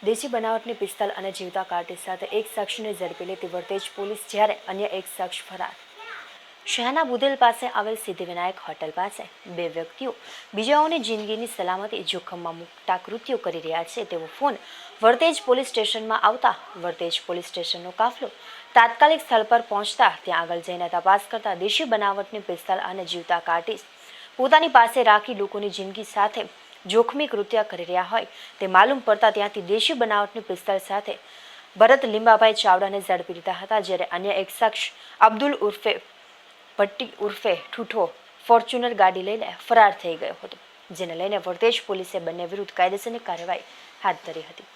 દેશી બનાવટની પિસ્તલ અને જીવતા કાર્ટિજ સાથે એક શખ્સને ઝડપી લેતી વર્તેજ પોલીસ, જ્યારે અન્ય એક શખ્સ ફરાર। શહેરના બુધેલ પાસે આવેલ સિદ્ધિવિનાયક હોટલ પાસે બે વ્યક્તિઓ બીજાઓની જિંદગીની સલામતી જોખમમાં મૂકતા કૃત્યો કરી રહ્યા છે તેવો ફોન વર્તેજ પોલીસ સ્ટેશનમાં આવતા વર્તેજ પોલીસ સ્ટેશનનો કાફલો તાત્કાલિક સ્થળ પર પહોંચતા ત્યાં આગળ જઈને તપાસ કરતા દેશી બનાવટની પિસ્તલ અને જીવતા કાર્ટિજ પોતાની પાસે રાખી લોકોની જિંદગી સાથે જોખમી કૃત્ય કરી રહ્યા હોય તે માલુમ પડતા ત્યાંથી દેશી બનાવટની પિસ્તલ સાથે ભરત લીંબાભાઈ ચાવડાને ઝડપી લીધા હતા, જ્યારે અન્ય એક શખ્સ અબ્દુલ ઉર્ફે ભટ્ટી ઉર્ફે ઠૂઠો ફોર્ચ્યુનર ગાડી લઈને ફરાર થઈ ગયો હતો, જેને લઈને વર્તેજ પોલીસે બંને વિરુદ્ધ કાયદેસરની કાર્યવાહી હાથ ધરી હતી।